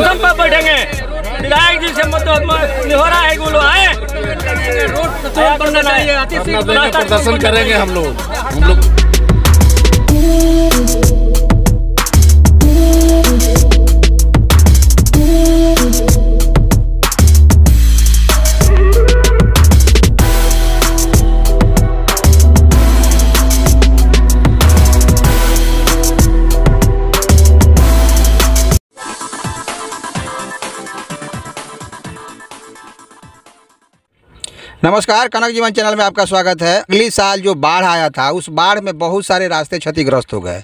अनशन पर बैठेंगे। विधायक जी से मतलब निहोरा है वो लोग आए, प्रदर्शन करेंगे हम लोग। नमस्कार, कनक जीवन चैनल में आपका स्वागत है। अगली साल जो बाढ़ आया था, उस बाढ़ में बहुत सारे रास्ते क्षतिग्रस्त हो गए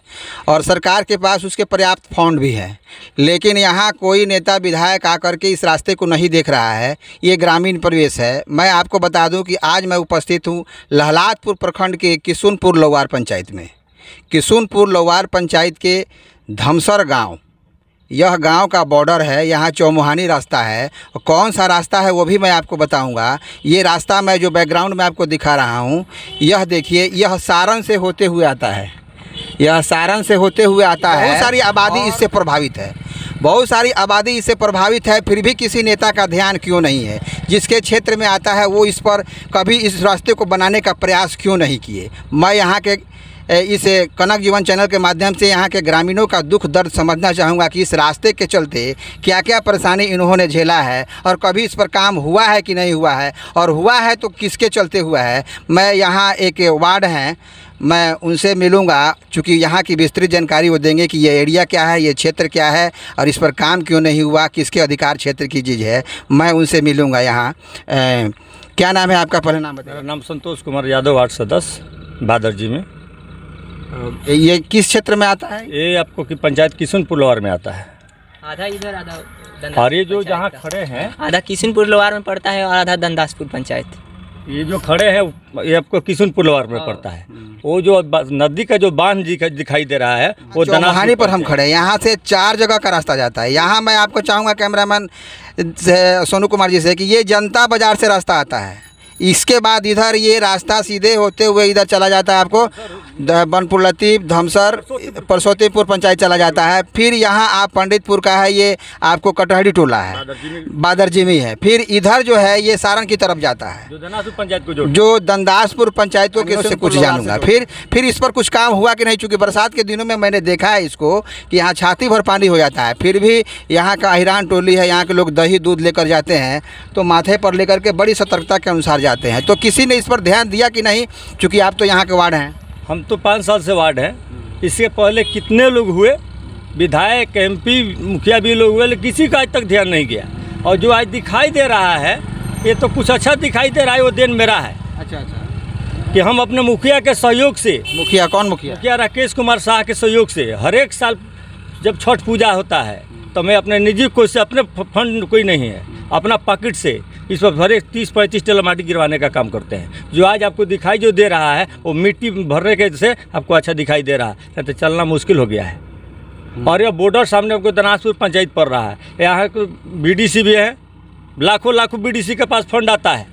और सरकार के पास उसके पर्याप्त फंड भी हैं, लेकिन यहाँ कोई नेता विधायक आकर के इस रास्ते को नहीं देख रहा है। ये ग्रामीण परिवेश है। मैं आपको बता दूं कि आज मैं उपस्थित हूँ लहलादपुर प्रखंड के किशुनपुर लौवार पंचायत में। किशुनपुर लौवार पंचायत के धमसर गाँव, यह गांव का बॉर्डर है। यहाँ चौमुहानी रास्ता है। कौन सा रास्ता है वो भी मैं आपको बताऊंगा। ये रास्ता मैं जो बैकग्राउंड में आपको दिखा रहा हूँ, यह देखिए, यह सारण से होते हुए आता है। यह सारण से होते हुए आता है। बहुत सारी आबादी इससे प्रभावित है, बहुत सारी आबादी इससे प्रभावित है। फिर भी किसी नेता का ध्यान क्यों नहीं है? जिसके क्षेत्र में आता है वो इस पर कभी इस रास्ते को बनाने का प्रयास क्यों नहीं किए? मैं यहाँ के इस कनक जीवन चैनल के माध्यम से यहाँ के ग्रामीणों का दुख दर्द समझना चाहूँगा कि इस रास्ते के चलते क्या क्या परेशानी इन्होंने झेला है और कभी इस पर काम हुआ है कि नहीं हुआ है, और हुआ है तो किसके चलते हुआ है। मैं यहाँ एक वार्ड हैं, मैं उनसे मिलूँगा, चूँकि यहाँ की विस्तृत जानकारी वो देंगे कि ये एरिया क्या है, ये क्षेत्र क्या है और इस पर काम क्यों नहीं हुआ, किसके अधिकार क्षेत्र की चीज़ है। मैं उनसे मिलूँगा यहाँ। क्या नाम है आपका? पहले नाम बताइए। मेरा नाम संतोष कुमार यादव, वार्ड सदस्य बादरजी में। ये किस क्षेत्र में आता है? ये आपको की पंचायत किशुनपुर लोहार में आता है। आधा इधर आधा और ये जो जहाँ खड़े हैं, आधा किशुनपुर लोहार में पड़ता है और आधा दंदासपुर पंचायत। ये जो खड़े हैं ये आपको किशुनपुर लोहार में पड़ता है। वो जो नदी का जो बांध दिखाई दे रहा है वो चौमुहानी पर हम खड़े हैं। यहाँ से 4 जगह का रास्ता जाता है। यहाँ मैं आपको चाहूँगा कैमरामैन सोनू कुमार जी से कि ये जनता बाजार से रास्ता आता है। इसके बाद इधर ये रास्ता सीधे होते हुए इधर चला जाता है, आपको बनपुर लतीफ, धमसर, परसोतीपुर पंचायत चला जाता है। फिर यहाँ आप पंडितपुर का है, ये आपको कटहरी टोला है, बादरजिमी है। फिर इधर जो है ये सारण की तरफ जाता है, जो दंदासपुर पंचायतों के से कुछ जानूंगा। फिर इस पर कुछ काम हुआ कि नहीं, चूँकि बरसात के दिनों में मैंने देखा है इसको कि यहाँ छाती भर पानी हो जाता है। फिर भी यहाँ का अहिरान टोली है, यहाँ के लोग दही दूध लेकर जाते हैं तो माथे पर लेकर के बड़ी सतर्कता के अनुसार जाते हैं। तो किसी ने इस पर ध्यान दिया कि नहीं? चूँकि आप तो यहाँ के वार्ड हैं। हम तो 5 साल से वार्ड हैं। इससे पहले कितने लोग हुए, विधायक, MP, मुखिया भी लोग हुए, लेकिन किसी का आज तक ध्यान नहीं गया। और जो आज दिखाई दे रहा है ये तो कुछ अच्छा दिखाई दे रहा है, वो देन मेरा है। अच्छा कि हम अपने मुखिया के सहयोग से, मुखिया कौन मुखिया? मुखिया राकेश कुमार शाह के सहयोग से हर एक साल जब छठ पूजा होता है तो मैं अपने निजी कोष से, अपने फंड कोई नहीं है, अपना पॉकेट से इस पर भरे 30-35 टेलर माटी गिरवाने का काम करते हैं। जो आज आपको दिखाई जो दे रहा है वो मिट्टी भरने के से आपको अच्छा दिखाई दे रहा है, तो चलना मुश्किल हो गया है। और यह बॉर्डर सामने आपको दनासपुर पंचायत पड़ रहा है। यहाँ BDC भी है, लाखों BDC के पास फंड आता है,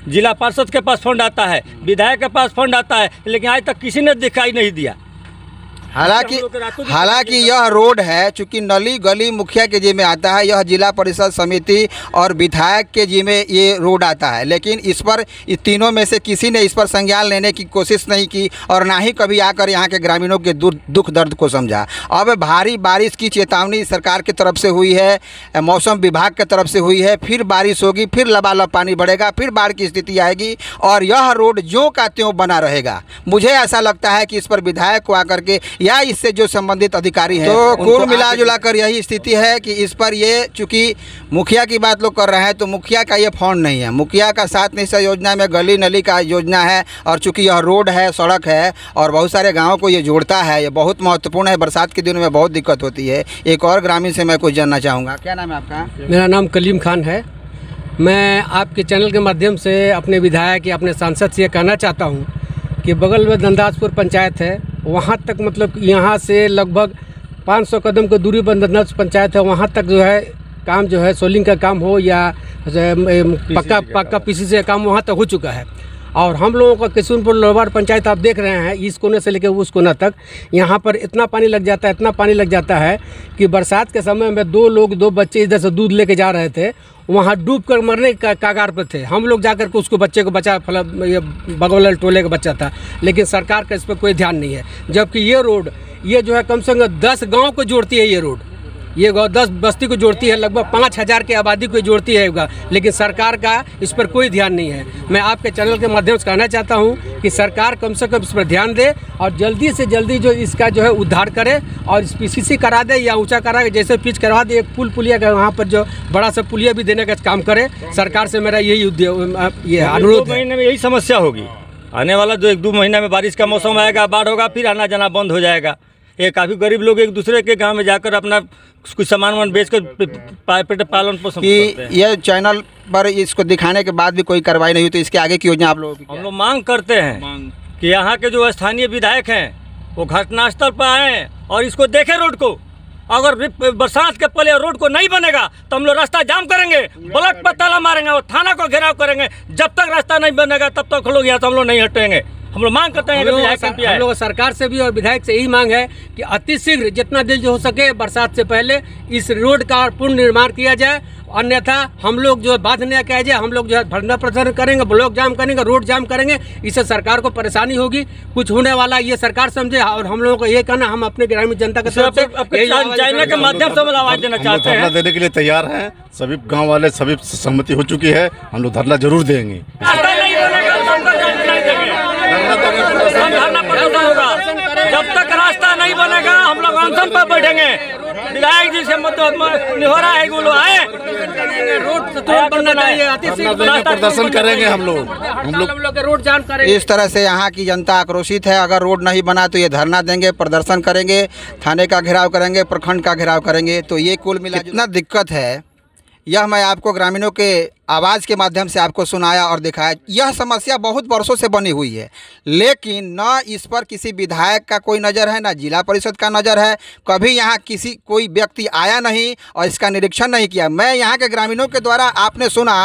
जिला पार्षद के पास फंड आता है, विधायक के पास फंड आता है, लेकिन आज तक किसी ने दिखाई नहीं दिया। हालांकि यह रोड है, चूँकि नली गली मुखिया के जिम्मे आता है, यह जिला परिषद समिति और विधायक के जिम्मे ये रोड आता है, लेकिन इस पर इस तीनों में से किसी ने इस पर संज्ञान लेने की कोशिश नहीं की और ना ही कभी आकर यहाँ के ग्रामीणों के दुख दर्द को समझा। अब भारी बारिश की चेतावनी सरकार की तरफ से हुई है, मौसम विभाग की तरफ से हुई है। फिर बारिश होगी, फिर लबालब पानी बढ़ेगा, फिर बाढ़ की स्थिति आएगी और यह रोड ज्यों का त्यों बना रहेगा। मुझे ऐसा लगता है कि इस पर विधायक को आकर के या इससे जो संबंधित अधिकारी हैं, तो कुल मिला जुला कर यही स्थिति है कि इस पर ये, चूँकि मुखिया की बात लोग कर रहे हैं तो मुखिया का ये फंड नहीं है। मुखिया का 7 निश्चय योजना में गली नली का योजना है और चूँकि यह रोड है, सड़क है और बहुत सारे गाँवों को ये जोड़ता है, ये बहुत महत्वपूर्ण है। बरसात के दिनों में बहुत दिक्कत होती है। एक और ग्रामीण से मैं कुछ जानना चाहूँगा। क्या नाम है आपका? मेरा नाम कलीम खान है। मैं आपके चैनल के माध्यम से अपने विधायक या अपने सांसद से ये कहना चाहता हूँ कि बगल में दंदासपुर पंचायत है, वहाँ तक मतलब यहाँ से लगभग 500 कदम की दूरी पर दंदासपुर पंचायत है। वहाँ तक जो है काम जो है सोलिंग का काम हो या पक्का PCC का काम वहाँ तक हो चुका है। और हम लोगों का किशनपुर लोहार पंचायत आप देख रहे हैं, इस कोने से लेकर उस कोना तक यहाँ पर इतना पानी लग जाता है, इतना पानी लग जाता है कि बरसात के समय में दो बच्चे इधर से दूध लेके जा रहे थे, वहाँ डूब कर मरने का कागार पर थे। हम लोग जाकर के उसको बच्चे को बचा, ये बगल वाले टोले का बच्चा था, लेकिन सरकार का इस पर कोई ध्यान नहीं है। जबकि ये रोड ये जो है कम से कम 10 गाँव को जोड़ती है, ये रोड ये 10 बस्ती को जोड़ती है, लगभग 5000 की आबादी को जोड़ती है, लेकिन सरकार का इस पर कोई ध्यान नहीं है। मैं आपके चैनल के माध्यम से कहना चाहता हूं कि सरकार कम से कम इस पर ध्यान दे और जल्दी से जल्दी जो इसका जो है उद्धार करे और इस पीसीसी करा दे या ऊंचा करा के जैसे पिच करवा दे, एक पुलिया का वहाँ पर जो बड़ा सा पुलिया भी देने का काम करे। सरकार से मेरा यही ये अनुरोध है। 2 महीने में यही समस्या होगी। आने वाला जो 1-2 महीना में बारिश का मौसम आएगा, बाढ़ होगा, फिर आना जाना बंद हो जाएगा। ये काफ़ी गरीब लोग एक दूसरे के गांव में जाकर अपना कुछ सामान बेच कर पेट पालन पोषण करते हैं। ये चैनल पर इसको दिखाने के बाद भी कोई कार्रवाई नहीं हुई, तो इसके आगे की योजना आप लोगों की? हम लोग मांग करते हैं कि यहाँ के जो स्थानीय विधायक हैं वो घटनास्थल पर आएँ और इसको देखें रोड को। अगर बरसात के पहले रोड को नहीं बनेगा तो हम लोग रास्ता जाम करेंगे, ब्लॉक पर ताला मारेंगे और थाना को घेराव करेंगे। जब तक रास्ता नहीं बनेगा तब तक लोग यहाँ तो हम लोग नहीं हटेंगे। हम लोग मांग करते हैं कि हम लोग सरकार से भी और विधायक से यही मांग है कि अतिशीघ्र जितना जल्द हो सके बरसात से पहले इस रोड का पूर्ण निर्माण किया जाए, अन्यथा हम लोग जो बात नहीं किया जाए, हम लोग जो है धरना प्रदर्शन करेंगे, ब्लॉक जाम करेंगे, रोड जाम करेंगे। इससे सरकार को परेशानी होगी, कुछ होने वाला ये सरकार समझे। और हम लोगों को ये कहना, हम अपने ग्रामीण जनता के तरफ से चैनल के माध्यम से आवाज देना चाहते हैं। धरना देने के लिए तैयार हैं, सभी गाँव वाले सभी सहमति हो चुकी है, हम लोग धरना जरूर देंगे। जब तक रास्ता नहीं बनेगा हम लोग अनशन पर बैठेंगे। विधायक जी से निहोरा है वो लोग आए, रोड बनना चाहिए, प्रदर्शन करेंगे हम लोग रोड जाम करेंगे। इस तरह से यहाँ की जनता आक्रोशित है। अगर रोड नहीं बना तो ये धरना देंगे, प्रदर्शन करेंगे, थाने का घेराव करेंगे, प्रखंड का घेराव करेंगे। तो ये कुल मिला जितना दिक्कत है, यह मैं आपको ग्रामीणों के आवाज़ के माध्यम से आपको सुनाया और दिखाया। यह समस्या बहुत वर्षों से बनी हुई है, लेकिन न इस पर किसी विधायक का कोई नज़र है, न जिला परिषद का नज़र है। कभी यहाँ कोई व्यक्ति आया नहीं और इसका निरीक्षण नहीं किया। मैं यहाँ के ग्रामीणों के द्वारा आपने सुना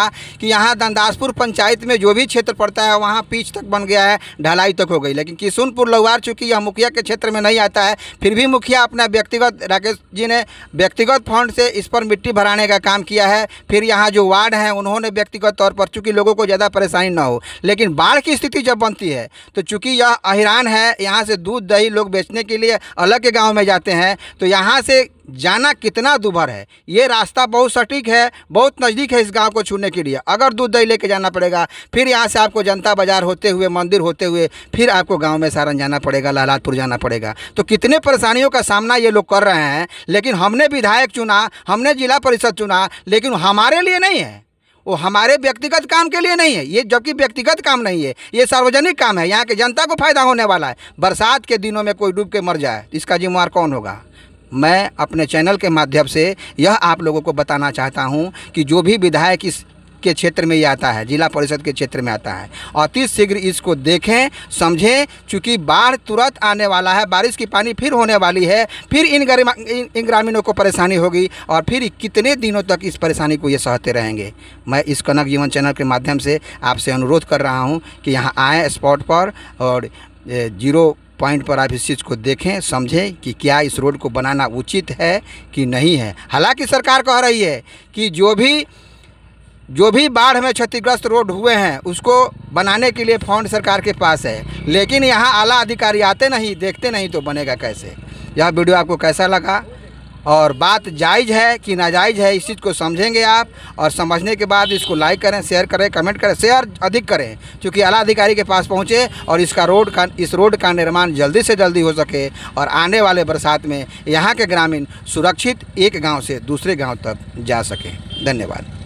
कि यहाँ दंदासपुर पंचायत में जो भी क्षेत्र पड़ता है वहाँ पिच तक बन गया है, ढलाई तक हो गई। लेकिन किशनपुर लोहार चूँकि यह मुखिया के क्षेत्र में नहीं आता है, फिर भी मुखिया अपना व्यक्तिगत, राकेश जी ने व्यक्तिगत फंड से इस पर मिट्टी भराने का काम किया है। फिर यहाँ जो वार्ड हैं उन्होंने व्यक्तिगत तौर पर, चूँकि लोगों को ज़्यादा परेशानी ना हो, लेकिन बाढ़ की स्थिति जब बनती है तो चूँकि यह अहिरान है, यहाँ से दूध दही लोग बेचने के लिए अलग के गांव में जाते हैं, तो यहाँ से जाना कितना दूभर है। ये रास्ता बहुत सटीक है, बहुत नज़दीक है इस गांव को छूने के लिए। अगर दूध दही लेके जाना पड़ेगा, फिर यहाँ से आपको जनता बाज़ार होते हुए, मंदिर होते हुए, फिर आपको गांव में सारन जाना पड़ेगा, लालातपुर जाना पड़ेगा। तो कितने परेशानियों का सामना ये लोग कर रहे हैं। लेकिन हमने विधायक चुना, हमने जिला परिषद चुना, लेकिन हमारे लिए नहीं है, वो हमारे व्यक्तिगत काम के लिए नहीं है। ये जबकि व्यक्तिगत काम नहीं है, ये सार्वजनिक काम है। यहाँ के जनता को फायदा होने वाला है। बरसात के दिनों में कोई डूब के मर जाए, इसका जिम्मेवार कौन होगा? मैं अपने चैनल के माध्यम से यह आप लोगों को बताना चाहता हूं कि जो भी विधायक इस के क्षेत्र में ये आता है, जिला परिषद के क्षेत्र में आता है, अति शीघ्र इसको देखें, समझें। चूँकि बाढ़ तुरंत आने वाला है, बारिश की पानी फिर होने वाली है, फिर इन ग्रामीणों को परेशानी होगी और फिर कितने दिनों तक इस परेशानी को ये सहते रहेंगे। मैं इस कनक जीवन चैनल के माध्यम से आपसे अनुरोध कर रहा हूँ कि यहाँ आएँ स्पॉट पर और 0 पॉइंट पर आप इस चीज़ को देखें, समझें कि क्या इस रोड को बनाना उचित है कि नहीं है। हालांकि सरकार कह रही है कि जो भी बाढ़ में क्षतिग्रस्त रोड हुए हैं उसको बनाने के लिए फंड सरकार के पास है, लेकिन यहाँ आला अधिकारी आते नहीं, देखते नहीं, तो बनेगा कैसे। यह वीडियो आपको कैसा लगा और बात जायज़ है कि नाजायज़ है, इस चीज़ को समझेंगे आप। और समझने के बाद इसको लाइक करें, शेयर करें, कमेंट करें, शेयर अधिक करें, क्योंकि आला अधिकारी के पास पहुँचे और इस रोड का निर्माण जल्दी से जल्दी हो सके और आने वाले बरसात में यहाँ के ग्रामीण सुरक्षित एक गाँव से दूसरे गाँव तक जा सकें। धन्यवाद।